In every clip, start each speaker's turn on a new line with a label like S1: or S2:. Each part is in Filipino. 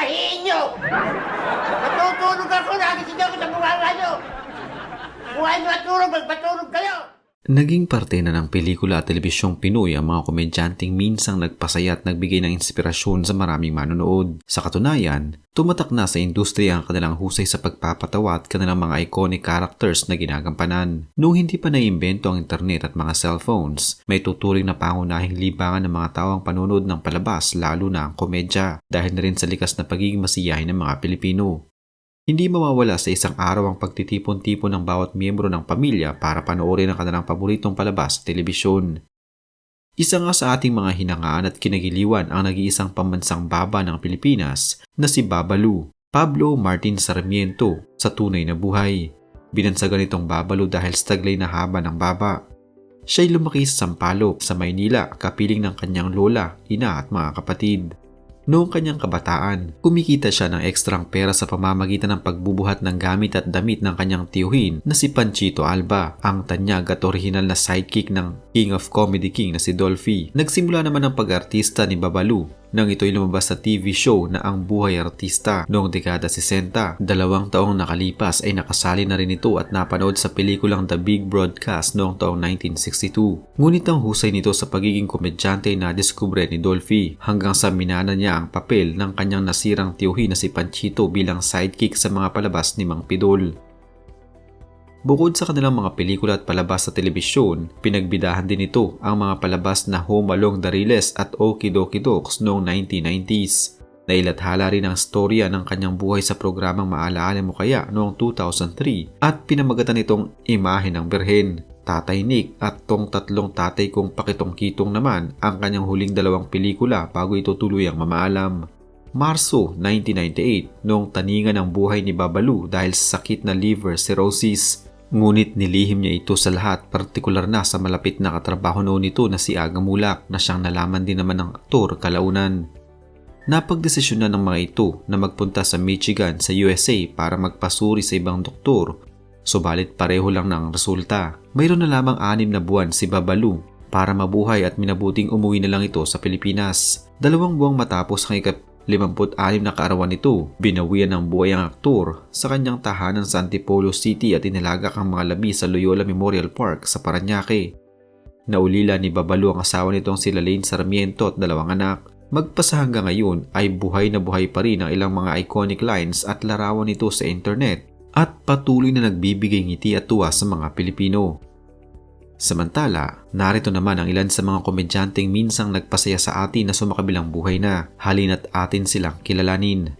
S1: ihiin nyo! Matutulog ako, nagising ako sa bunganga nyo! Buhay matulog, magpatulog kayo!
S2: Naging parte na ng pelikula at telebisyong Pinoy ang mga komedyanteng minsang nagpasaya at nagbigay ng inspirasyon sa maraming manonood. Sa katunayan, tumatak na sa industriya ang kanilang husay sa pagpapatawa at kanilang mga iconic characters na ginagampanan. Noong hindi pa naimbento ang internet at mga cellphones, may tuturing na pangunahing libangan ng mga tao ang panonood ng palabas, lalo na ang komedya, dahil na rin sa likas na pagiging masiyahin ng mga Pilipino. Hindi mawawala sa isang araw ang pagtitipon-tipon ng bawat miyembro ng pamilya para panoorin ang kanilang paboritong palabas sa telebisyon. Isa nga sa ating mga hinangaan at kinagiliwan ang nag-iisang pambansang baba ng Pilipinas na si Babalu, Pablo Martin Sarmiento, sa tunay na buhay. Binansagan itong Babalu dahil sa taglay na haba ng baba. Siya'y lumaki sa Sampaloc, sa Maynila, kapiling ng kanyang lola, ina at mga kapatid. Noong kanyang kabataan, kumikita siya ng ekstrang pera sa pamamagitan ng pagbubuhat ng gamit at damit ng kanyang tiyuhin na si Panchito Alba, ang tanyag at orihinal na sidekick ng King of Comedy King na si Dolphy. Nagsimula naman ang pag-artista ni Babalu nang ito'y lumabas sa TV show na Ang Buhay Artista noong dekada 60. 2 taong nakalipas ay nakasali na rin ito at napanood sa pelikulang The Big Broadcast noong taong 1962. Ngunit ang husay nito sa pagiging komedyante ay nadiskubre ni Dolphy hanggang sa minana niya ang papel ng kanyang nasirang tiyuhin na si Panchito bilang sidekick sa mga palabas ni Mang Pidol. Bukod sa kanilang mga pelikula at palabas sa telebisyon, pinagbidahan din ito ang mga palabas na Home Along the Riles at Okidoki Doks noong 1990s. Nailathala rin ang storya ng kanyang buhay sa programang Maalaala Mo Kaya noong 2003 at pinamagatan itong Imahe ng Birhen. Tatay Nick at Tong Tatlong Tatay Kong Pakitong Kitong naman ang kanyang huling dalawang pelikula bago ito tuluyang mamaalam. Marso 1998 noong taningan ang buhay ni Babalu dahil sa sakit na liver cirrhosis. Ngunit nilihim niya ito sa lahat, partikular na sa malapit na katrabaho noon nito na si Aga Mulak na siyang nalaman din naman ng aktor kalaunan. Napagdesisyon na ng mga ito na magpunta sa Michigan sa USA para magpasuri sa ibang doktor, subalit pareho lang ng resulta. Mayroon na lamang 6 na buwan si Babalu para mabuhay at minabuting umuwi na lang ito sa Pilipinas. 2 buwang matapos ang 56 na kaarawan nito, binawian ng buhay ang aktor sa kanyang tahanan sa Antipolo City at inilagak ang mga labi sa Loyola Memorial Park sa Parañaque. Naulila ni Babalu ang asawa nitong si Lalaine Sarmiento at 2 anak. Magpasa hanggang ngayon ay buhay na buhay pa rin ang ilang mga iconic lines at larawan nito sa internet at patuloy na nagbibigay ngiti at tuwa sa mga Pilipino. Samantala, narito naman ang ilan sa mga komedyanteng minsang nagpasaya sa atin na sumakabilang buhay na, halina't atin silang kilalanin.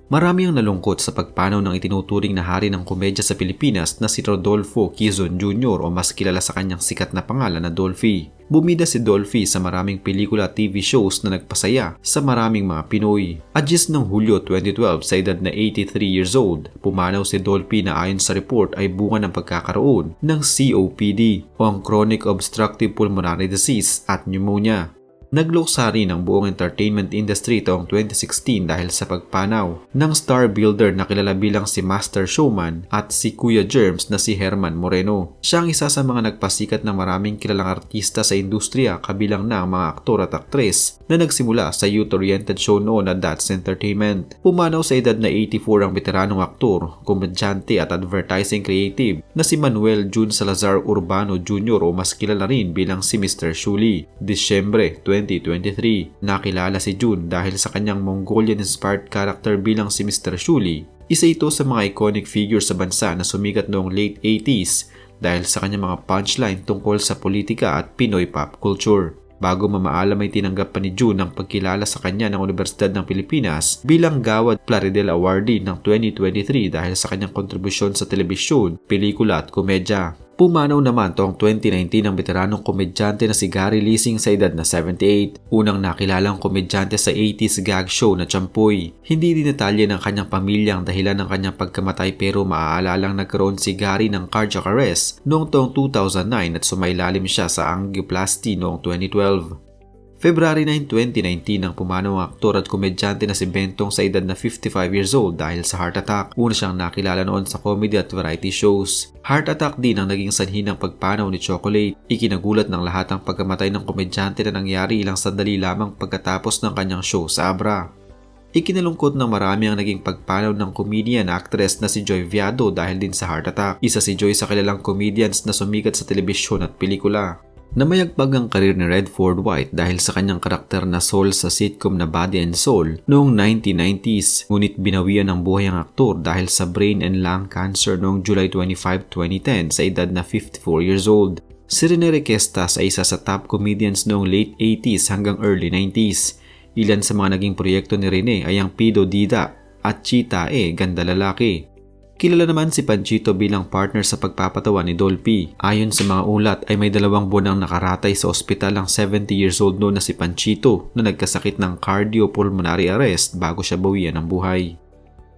S2: Marami ang nalungkot sa pagpanaw ng itinuturing na hari ng komedya sa Pilipinas na si Rodolfo Quezon Jr. o mas kilala sa kanyang sikat na pangalan na Dolphy. Bumida si Dolphy sa maraming pelikula at TV shows na nagpasaya sa maraming mga Pinoy. Adyes ng Hulyo 2012 sa edad na 83 years old, pumanaw si Dolphy na ayon sa report ay bunga ng pagkakaroon ng COPD o ang Chronic Obstructive Pulmonary Disease at pneumonia. Nagluksa rin ang buong entertainment industry taong 2016 dahil sa pagpanaw ng star builder na kilala bilang si Master Showman at si Kuya Germs na si Herman Moreno. Siya ang isa sa mga nagpasikat ng maraming kilalang artista sa industriya kabilang na ang mga aktor at aktres na nagsimula sa youth-oriented show noon na That's Entertainment. Pumanaw sa edad na 84 ang veteranong aktor, komedyante at advertising creative na si Manuel June Salazar Urbano Jr. o mas kilala rin bilang si Mr. Shuli. Disyembre 2023, nakilala si June dahil sa kanyang Mongolian-inspired character bilang si Mr. Shuli. Isa ito sa mga iconic figure sa bansa na sumikat noong late 80s dahil sa kanyang mga punchline tungkol sa politika at Pinoy pop culture. Bago mamaalam ay tinanggap pa ni June ang pagkilala sa kanya ng Universidad ng Pilipinas bilang Gawad Plaridel Awardee ng 2023 dahil sa kanyang kontribusyon sa telebisyon, pelikula at komedya. Pumanaw naman taong 2019 ang veteranong komedyante na si Gary Lising sa edad na 78, unang nakilalang komedyante sa 80s gag show na Champoy. Hindi dinetalye ng kanyang pamilya ang dahilan ng kanyang pagkamatay pero maaalalang nagkaroon si Gary ng cardiac arrest noong taong 2009 at sumailalim siya sa angioplasty noong 2012. February 9, 2019 nang pumanaw ang aktor at komedyante na si Bentong sa edad na 55 years old dahil sa heart attack. Una siyang nakilala noon sa comedy at variety shows. Heart attack din ang naging sanhi ng pagpanaw ni Chocolate. Ikinagulat ng lahat ang pagkamatay ng komedyante na nangyari ilang sandali lamang pagkatapos ng kanyang show sa Abra. Ikinalungkot ng marami ang naging pagpanaw ng comedian actress na si Joy Viado dahil din sa heart attack. Isa si Joy sa kilalang comedians na sumikat sa telebisyon at pelikula. Namayagpag ang karir ni Redford White dahil sa kanyang karakter na Saul sa sitcom na Body and Soul noong 1990s, ngunit binawian ng buhay ang aktor dahil sa brain and lung cancer noong July 25, 2010 sa edad na 54 years old. Si Rene Requestas ay isa sa top comedians noong late 80s hanggang early 90s. Ilan sa mga naging proyekto ni Rene ay ang Pido Dida at Chita Ganda Lalaki. Kilala naman si Panchito bilang partner sa pagpapatawa ni Dolphy. Ayon sa mga ulat ay may 2 buwan nang nakaratay sa ospital ang 70 years old noon na si Panchito na nagkasakit ng cardiopulmonary arrest bago siya bawian ng buhay.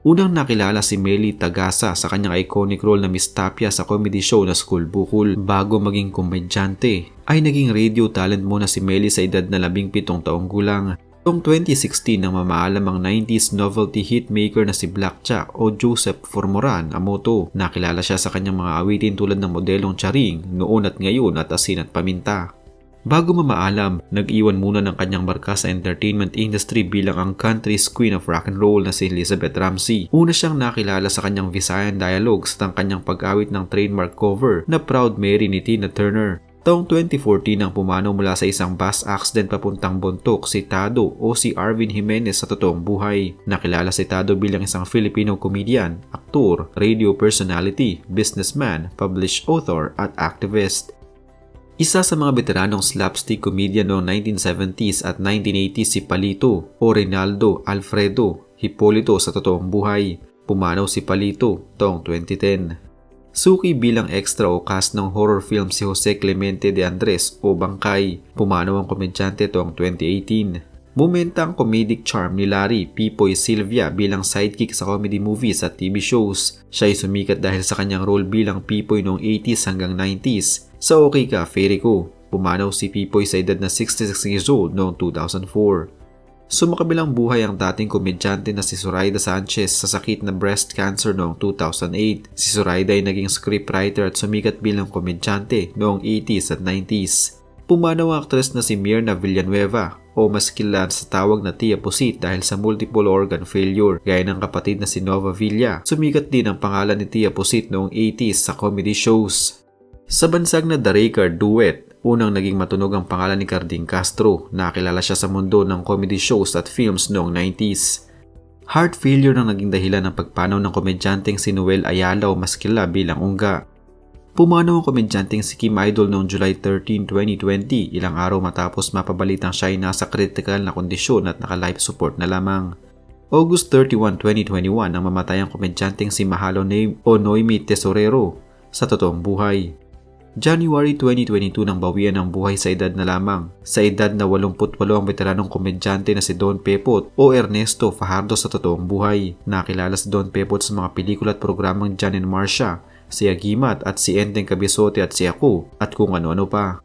S2: Unang nakilala si Meli Tagasa sa kanyang iconic role na Miss Tapia sa comedy show na School Bukol. Bago maging komedyante ay naging radio talent muna si Meli sa edad na 17 taong gulang. Noong 2016 nang mamaalam ang 90s novelty hitmaker na si Blackjack o Joseph Formoran Amoto. Nakilala siya sa kanyang mga awitin tulad ng modelong Charing, Noon at Ngayon at Asin at Paminta. Bago mamaalam, nag-iwan muna ng kanyang marka sa entertainment industry bilang ang country's queen of rock and roll na si Elizabeth Ramsey. Una siyang nakilala sa kanyang Visayan dialogues at ang kanyang pag-awit ng trademark cover na Proud Mary ni Tina Turner. Taong 2014 nang pumanaw mula sa isang bus accident papuntang Bontoc si Tado o si Arvin Jimenez sa totoong buhay. Nakilala si Tado bilang isang Filipino comedian, aktor, radio personality, businessman, published author at activist. Isa sa mga veteranong slapstick comedian noong 1970s at 1980s si Palito o Reynaldo Alfredo Hipolito sa totoong buhay. Pumanaw si Palito taong 2010. Suki bilang extra o cast ng horror film si Jose Clemente de Andres o Bangkay. Pumanaw ang komedyante taong 2018. Bumenta ang comedic charm ni Larry Pipoy Silvia bilang sidekick sa comedy movies at TV shows. Siya ay sumikat dahil sa kanyang role bilang Pipoy noong 80s hanggang 90s. Sa Okay Ka, Fairy Ko, pumanaw si Pipoy sa edad na 66 years old noong 2004. Sumakabilang buhay ang dating komedyante na si Zoraida Sanchez sa sakit na breast cancer noong 2008. Si Zoraida ay naging scriptwriter at sumikat bilang komedyante noong 80s at 90s. Pumanaw ang aktres na si Mirna Villanueva o mas kilala sa tawag na Tia Pusit dahil sa multiple organ failure. Gaya ng kapatid na si Nova Villa, sumikat din ang pangalan ni Tia Pusit noong 80s sa comedy shows. Sa bansag na The Raycard Duet, unang naging matunog ang pangalan ni Carding Castro. Nakilala siya sa mundo ng comedy shows at films noong 90s. Heart failure nang naging dahilan ng pagpanaw ng komedyanteng si Noel Ayala o mas kilala bilang Ungga. Pumanaw ang komedyanteng si Kim Idol noong July 13, 2020, ilang araw matapos mapabalitang siya ay nasa critical na kondisyon at naka-life support na lamang. August 31, 2021 nang mamatay ang komedyanteng si Mahalo o Noemi Tesorero sa totoong buhay. January 2022 nang bawian ng buhay sa edad na lamang. Sa edad na 88 ang veteranong komedyante na si Don Pepot o Ernesto Fajardo sa totoong buhay. Nakilala si Don Pepot sa mga pelikula at programang Jan and Marcia, si Agimat at si Enteng Cabezote at si Ako at kung ano-ano pa.